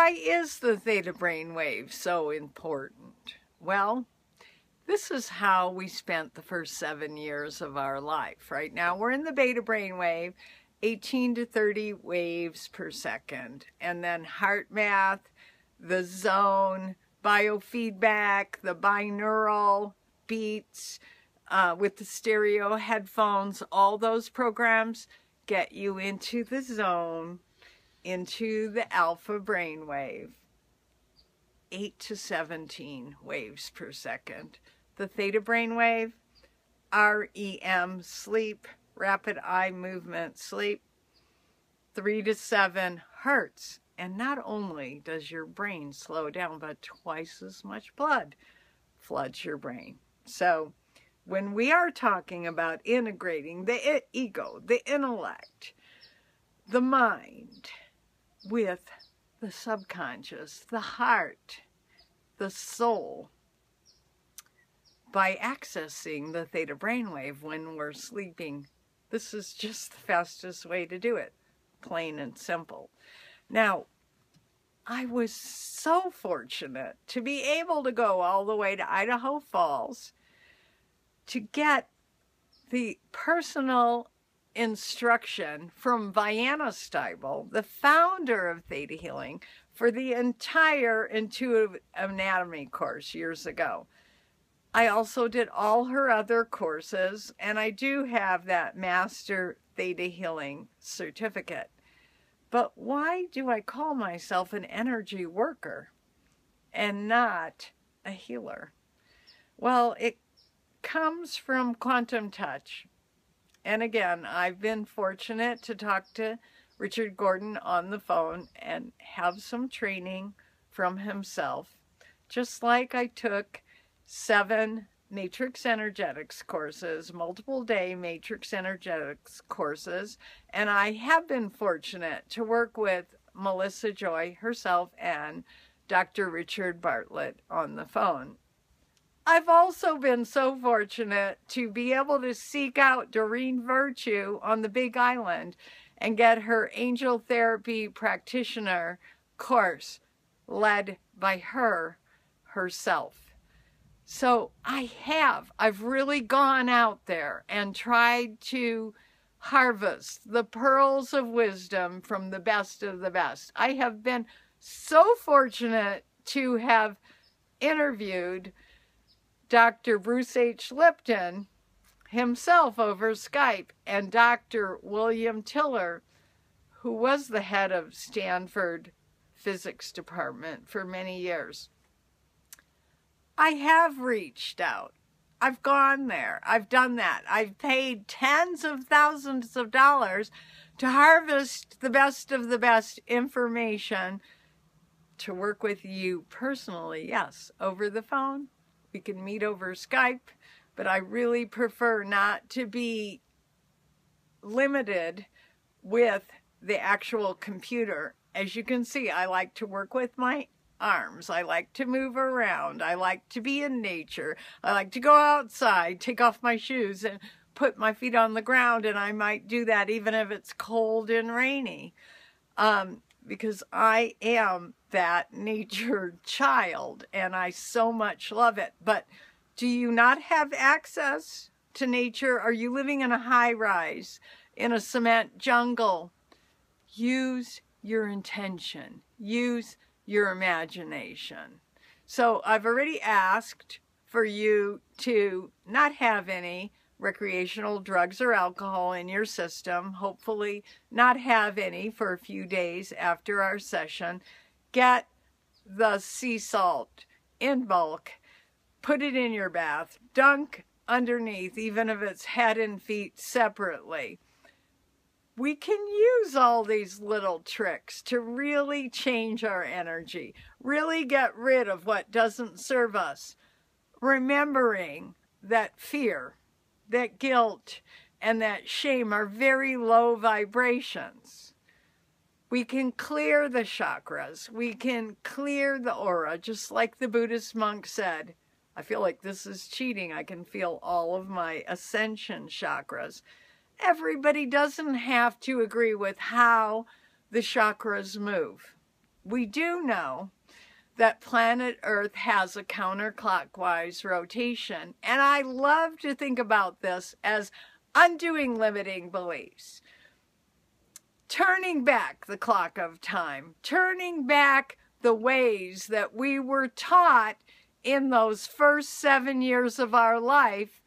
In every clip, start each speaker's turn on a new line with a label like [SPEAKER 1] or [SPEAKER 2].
[SPEAKER 1] why is the theta brainwave so important? Well, this is how we spent the first 7 years of our life. Right now, we're in the beta brainwave, 18 to 30 waves per second. And then heart math, the zone, biofeedback, the binaural beats, with the stereo headphones, all those programs get you into the zone, into the alpha brainwave, 8 to 17 waves per second. The theta brainwave, REM, sleep, rapid eye movement, sleep, 3 to 7 hertz. And not only does your brain slow down, but twice as much blood floods your brain. So when we are talking about integrating the ego, the intellect, the mind with the subconscious, the heart, the soul, by accessing the theta brainwave when we're sleeping, this is just the fastest way to do it, plain and simple. Now, I was so fortunate to be able to go all the way to Idaho Falls to get the personal instruction from Vianna Steibel, the founder of Theta Healing, for the entire intuitive anatomy course years ago. I also did all her other courses, and I do have that Master Theta Healing certificate. But why do I call myself an energy worker and not a healer? Well, it comes from quantum touch. And again, I've been fortunate to talk to Richard Gordon on the phone and have some training from himself, just like I took 7 Matrix Energetics courses, multiple day Matrix Energetics courses, and I have been fortunate to work with Melissa Joy herself and Dr. Richard Bartlett on the phone. I've also been so fortunate to be able to seek out Doreen Virtue on the Big Island and get her angel therapy practitioner course led by her herself. So I've really gone out there and tried to harvest the pearls of wisdom from the best of the best. I have been so fortunate to have interviewed Dr. Bruce H. Lipton himself over Skype and Dr. William Tiller, who was the head of Stanford Physics Department for many years. I have reached out. I've gone there. I've done that. I've paid tens of thousands of dollars to harvest the best of the best information to work with you personally. Yes, over the phone. We can meet over Skype, but I really prefer not to be limited with the actual computer. As you can see, I like to work with my arms. I like to move around. I like to be in nature. I like to go outside, take off my shoes and put my feet on the ground, and I might do that even if it's cold and rainy, because I am that nature child and I so much love it. But do you not have access to nature? Are you living in a high rise, in a cement jungle? Use your intention. Use your imagination. So I've already asked for you to not have any recreational drugs or alcohol in your system. Hopefully not have any for a few days after our session. Get the sea salt in bulk. Put it in your bath. Dunk underneath, even if it's head and feet separately. We can use all these little tricks to really change our energy, really get rid of what doesn't serve us, remembering that fear, that guilt, and that shame are very low vibrations. We can clear the chakras. We can clear the aura, just like the Buddhist monk said. I feel like this is cheating. I can feel all of my ascension chakras. Everybody doesn't have to agree with how the chakras move. we do know that planet Earth has a counterclockwise rotation. And I love to think about this as undoing limiting beliefs. Turning back the clock of time, turning back the ways that we were taught in those first 7 years of our life,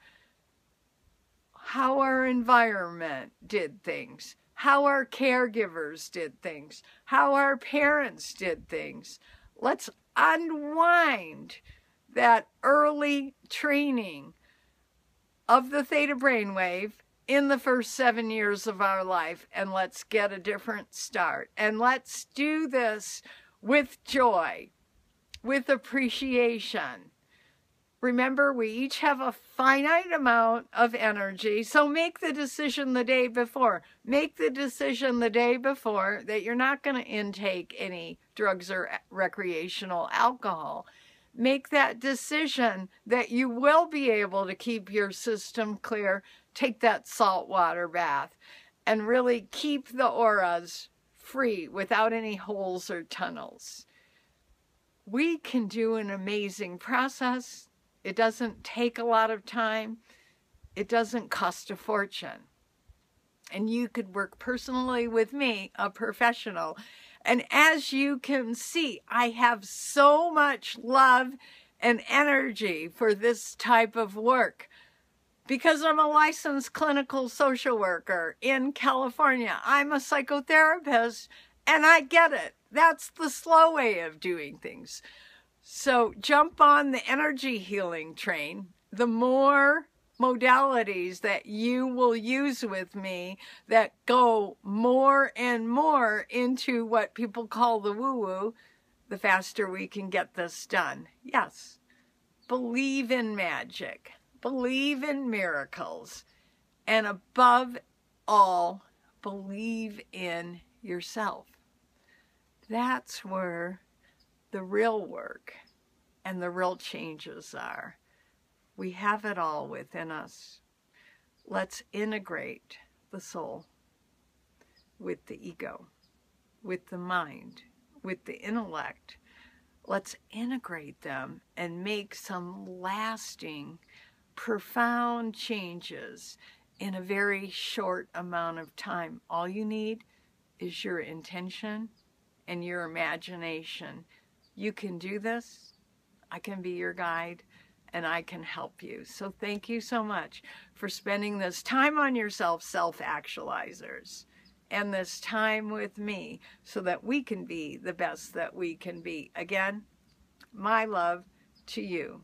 [SPEAKER 1] how our environment did things, how our caregivers did things, how our parents did things. Let's unwind that early training of the theta brainwave in the first 7 years of our life, and let's get a different start. And let's do this with joy, with appreciation. Remember, we each have a finite amount of energy, so make the decision the day before. Make the decision the day before that you're not going to intake any drugs or recreational alcohol. Make that decision that you will be able to keep your system clear, take that saltwater bath, and really keep the auras free without any holes or tunnels. We can do an amazing process. It doesn't take a lot of time. It doesn't cost a fortune. And you could work personally with me, a professional. And as you can see, I have so much love and energy for this type of work because I'm a licensed clinical social worker in California. I'm a psychotherapist, and I get it. That's the slow way of doing things. So jump on the energy healing train. The more modalities that you will use with me that go more and more into what people call the woo-woo, the faster we can get this done. Yes, believe in magic, believe in miracles, and above all, believe in yourself. That's where the real work and the real changes are. We have it all within us. Let's integrate the soul with the ego, with the mind, with the intellect. Let's integrate them and make some lasting, profound changes in a very short amount of time. All you need is your intention and your imagination. You can do this. I can be your guide, and I can help you. So thank you so much for spending this time on yourself, self-actualizers, and this time with me so that we can be the best that we can be. Again, my love to you.